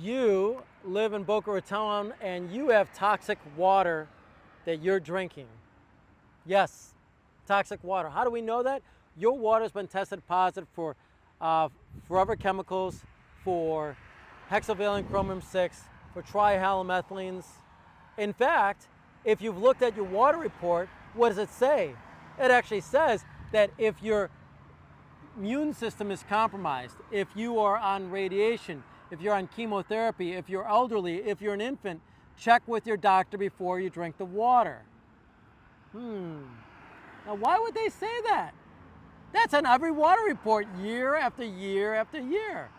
you live in Boca Raton and you have toxic water that you're drinking. Yes, toxic water. How do we know that? Your water's been tested positive for forever chemicals, for hexavalent chromium 6, for trihalomethylenes. In fact, if you've looked at your water report, what does it say? It actually says that if your immune system is compromised, if you are on radiation, if you're on chemotherapy, if you're elderly, if you're an infant, check with your doctor before you drink the water. Now why would they say that? That's on every water report year after year after year.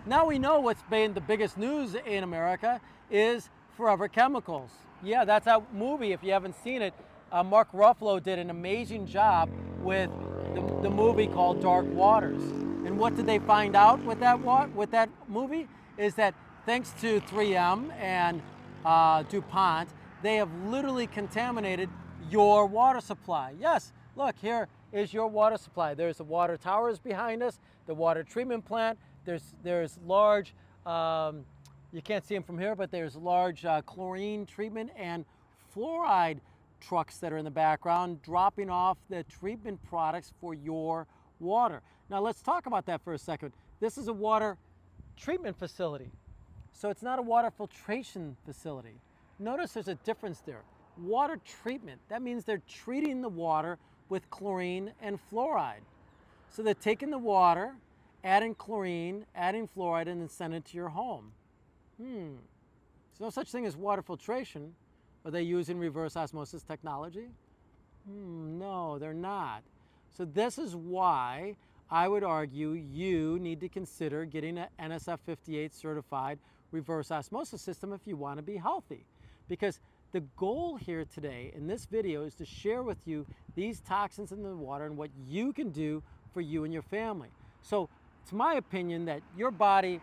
Now we know what's been the biggest news in America is forever chemicals. Yeah, that's a movie. If you haven't seen it, Mark Ruffalo did an amazing job with the movie called Dark Waters. And what did they find out with that movie? Is that thanks to 3M and DuPont, they have literally contaminated your water supply. Yes, look, here is your water supply. There's the water towers behind us, the water treatment plant. There's large, you can't see them from here, but there's large chlorine treatment and fluoride trucks that are in the background dropping off the treatment products for your water. Now let's talk about that for a second. This is a water treatment facility, so it's not a water filtration facility. Notice there's a difference there. Water treatment, that means they're treating the water with chlorine and fluoride. So they're taking the water, adding chlorine, adding fluoride, and then sending it to your home. There's no such thing as water filtration. Are they using reverse osmosis technology? No, they're not. So this is why I would argue you need to consider getting an NSF 58 certified reverse osmosis system if you want to be healthy. Because the goal here today in this video is to share with you these toxins in the water and what you can do for you and your family. So it's my opinion that your body,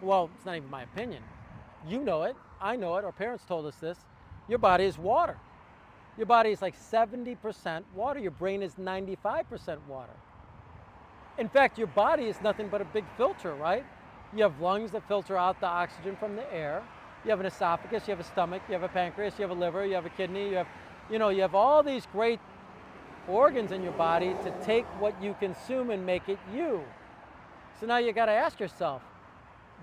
well, it's not even my opinion. You know it, I know it, our parents told us this. Your body is water. Your body is like 70% water. Your brain is 95% water. In fact, your body is nothing but a big filter, right? You have lungs that filter out the oxygen from the air. You have an esophagus, you have a stomach, you have a pancreas, you have a liver, you have a kidney, you have all these great organs in your body to take what you consume and make it you. So now you got to ask yourself,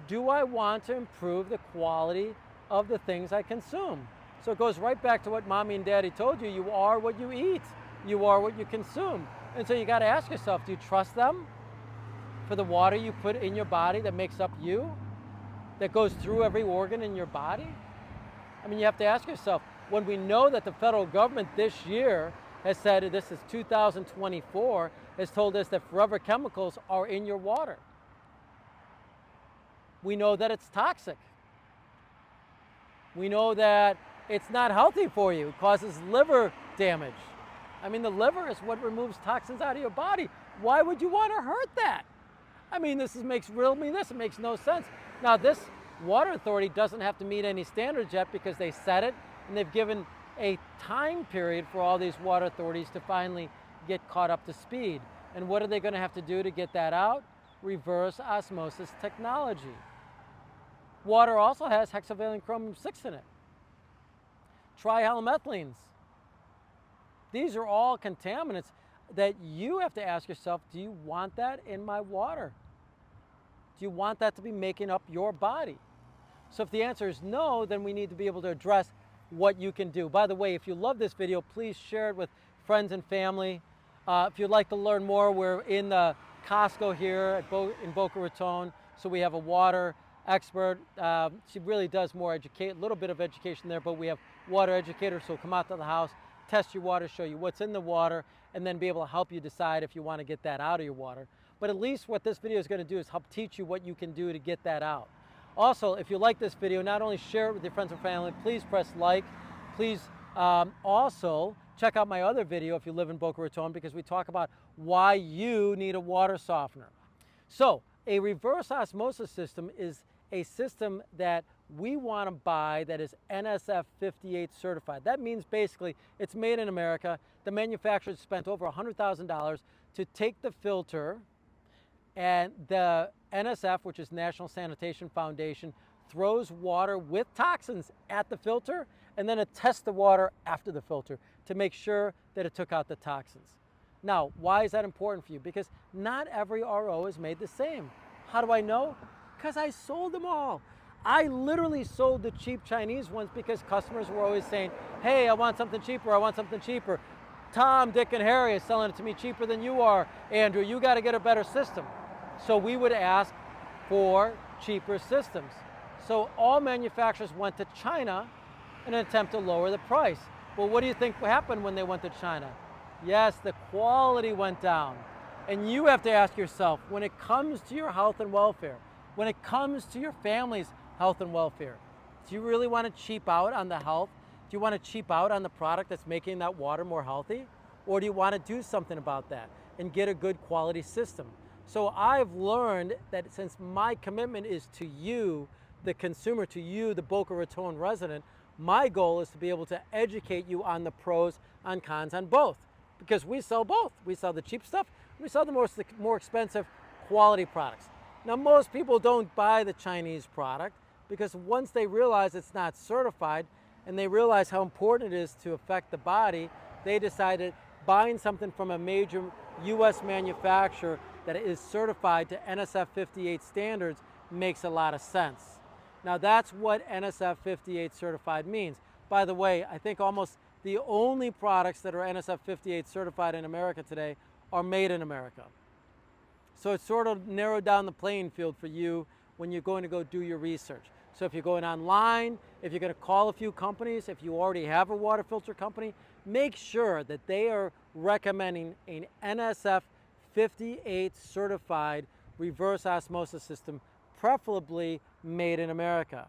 do I want to improve the quality of the things I consume? So it goes right back to what mommy and daddy told you. You are what you eat. You are what you consume. And so you got to ask yourself, do you trust them for the water you put in your body that makes up you, that goes through every organ in your body? I mean, you have to ask yourself, when we know that the federal government this year has said, this is 2024, has told us that forever chemicals are in your water. We know that it's toxic. We know that it's not healthy for you. It causes liver damage. I mean, the liver is what removes toxins out of your body. Why would you want to hurt that? I mean, it makes no sense. Now, this water authority doesn't have to meet any standards yet because they said it, and they've given a time period for all these water authorities to finally get caught up to speed. And what are they going to have to do to get that out? Reverse osmosis technology. Water also has hexavalent chromium 6 in it. Trihalomethylenes. These are all contaminants that you have to ask yourself, do you want that in my water? Do you want that to be making up your body? So if the answer is no, then we need to be able to address what you can do. By the way, if you love this video, please share it with friends and family. If you'd like to learn more, we're in the Costco here in Boca Raton, so we have a water expert. She really does more a little bit of education there, but we have water educators who will come out to the house, test your water, show you what's in the water, and then be able to help you decide if you want to get that out of your water. But at least what this video is going to do is help teach you what you can do to get that out. Also, if you like this video, not only share it with your friends and family, please press like. Please also check out my other video if you live in Boca Raton, because we talk about why you need a water softener. So a reverse osmosis system is a system that we want to buy that is NSF 58 certified. That means basically it's made in America. The manufacturer spent over $100,000 to take the filter And the NSF, which is National Sanitation Foundation, throws water with toxins at the filter, and then it tests the water after the filter to make sure that it took out the toxins. Now, why is that important for you? Because not every RO is made the same. How do I know? Because I sold them all. I literally sold the cheap Chinese ones because customers were always saying, hey, I want something cheaper, I want something cheaper. Tom, Dick, and Harry is selling it to me cheaper than you are. Andrew, you got to get a better system. So we would ask for cheaper systems. So all manufacturers went to China in an attempt to lower the price. Well, what do you think happened when they went to China? Yes, the quality went down. And you have to ask yourself, when it comes to your health and welfare, when it comes to your family's health and welfare, do you really want to cheap out on the health? Do you want to cheap out on the product that's making that water more healthy? Or do you want to do something about that and get a good quality system? So I've learned that since my commitment is to you, the consumer, to you, the Boca Raton resident, my goal is to be able to educate you on the pros and cons on both. Because we sell both. We sell the cheap stuff, we sell the more expensive quality products. Now, most people don't buy the Chinese product because once they realize it's not certified and they realize how important it is to affect the body, they decided buying something from a major US manufacturer that is certified to NSF 58 standards makes a lot of sense. Now, that's what NSF 58 certified means. By the way, I think almost the only products that are NSF 58 certified in America today are made in America. So it's sort of narrowed down the playing field for you when you're going to go do your research. So if you're going online, if you're going to call a few companies, if you already have a water filter company, make sure that they are recommending an NSF 58 certified reverse osmosis system, preferably made in America.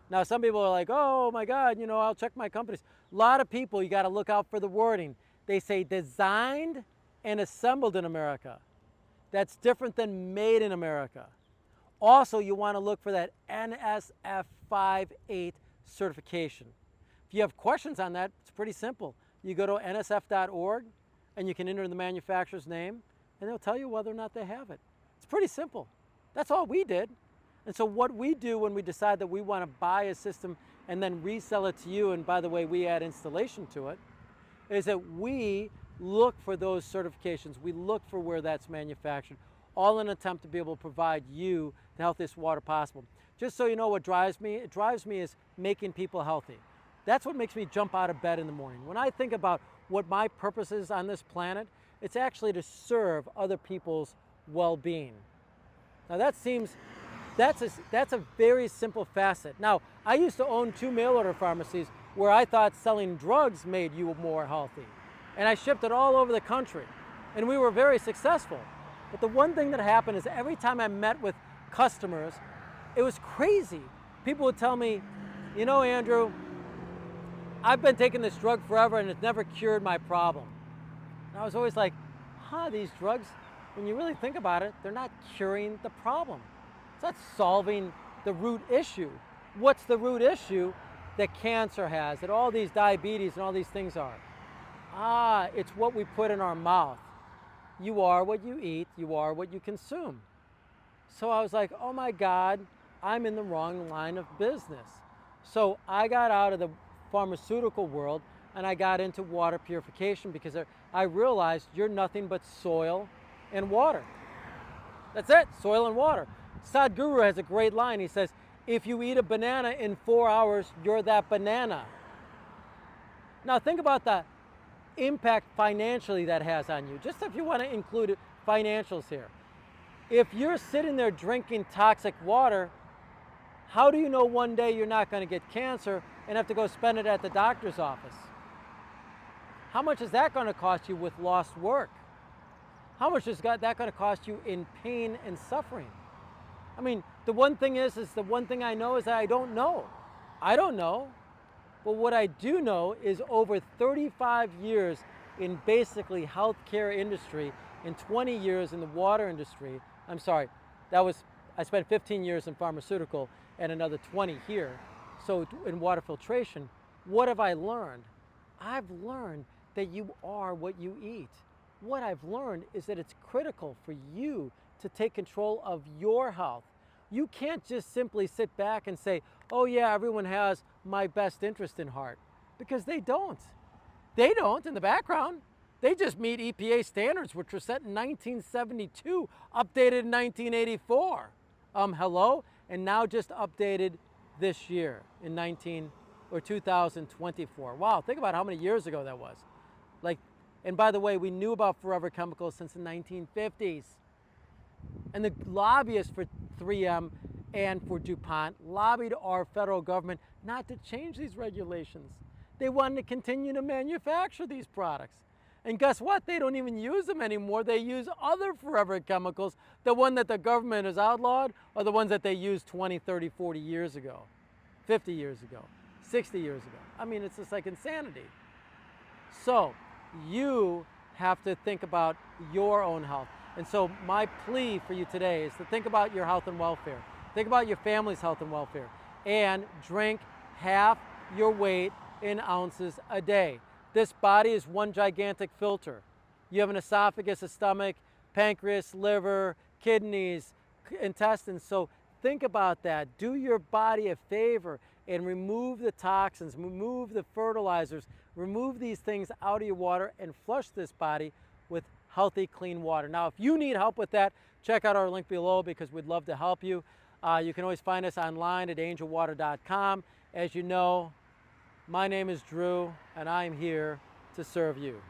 Now, some people are like, oh my God, I'll check my companies. A lot of people, you got to look out for the wording. They say designed and assembled in America. That's different than made in America. Also, you want to look for that NSF 58 certification. If you have questions on that, it's pretty simple. You go to nsf.org and you can enter the manufacturer's name and they'll tell you whether or not they have it. It's pretty simple. That's all we did. And so what we do when we decide that we want to buy a system and then resell it to you, and by the way, we add installation to it, is that we look for those certifications. We look for where that's manufactured, all in an attempt to be able to provide you the healthiest water possible. Just so you know what drives me, it drives me is making people healthy. That's what makes me jump out of bed in the morning. When I think about what my purpose is on this planet, it's actually to serve other people's well-being. Now that's a very simple facet. Now, I used to own 2 mail order pharmacies where I thought selling drugs made you more healthy. And I shipped it all over the country. And we were very successful. But the one thing that happened is every time I met with customers, it was crazy. People would tell me, Andrew, I've been taking this drug forever and it's never cured my problem. And I was always like, these drugs, when you really think about it, they're not curing the problem. It's not solving the root issue. What's the root issue that cancer has, that all these diabetes and all these things are? It's what we put in our mouth. You are what you eat, you are what you consume. So I was like, oh my God, I'm in the wrong line of business. So I got out of the pharmaceutical world and I got into water purification because I realized you're nothing but soil and water. That's it, soil and water. Sadhguru has a great line. He says, if you eat a banana in 4 hours, you're that banana. Now think about the impact financially that has on you. Just if you want to include financials here. If you're sitting there drinking toxic water, how do you know one day you're not going to get cancer and have to go spend it at the doctor's office? How much is that going to cost you with lost work? How much is that going to cost you in pain and suffering? I mean, the one thing is the one thing I know is that I don't know. I don't know. But what I do know is over 35 years in basically healthcare industry and 20 years in the water industry. I'm sorry, I spent 15 years in pharmaceutical and another 20 here. So in water filtration, what have I learned? I've learned that you are what you eat. What I've learned is that it's critical for you to take control of your health. You can't just simply sit back and say, oh yeah, everyone has my best interest in heart, because they don't. They don't in the background. They just meet EPA standards, which were set in 1972, updated in 1984. Hello? And now just updated this year in 2024. Wow, think about how many years ago that was. Like, and by the way, we knew about forever chemicals since the 1950s. And the lobbyists for 3M and for DuPont lobbied our federal government not to change these regulations. They wanted to continue to manufacture these products. And guess what? They don't even use them anymore. They use other forever chemicals. The one that the government has outlawed are the ones that they used 20, 30, 40 years ago, 50 years ago, 60 years ago. I mean, it's just like insanity. So you have to think about your own health. And so my plea for you today is to think about your health and welfare. Think about your family's health and welfare. And drink half your weight in ounces a day. This body is one gigantic filter. You have an esophagus, a stomach, pancreas, liver, kidneys, intestines. So think about that. Do your body a favor and remove the toxins, remove the fertilizers, remove these things out of your water and flush this body with healthy, clean water. Now, if you need help with that, check out our link below, because we'd love to help you. You can always find us online at angelwater.com. As you know, my name is Drew, and I'm here to serve you.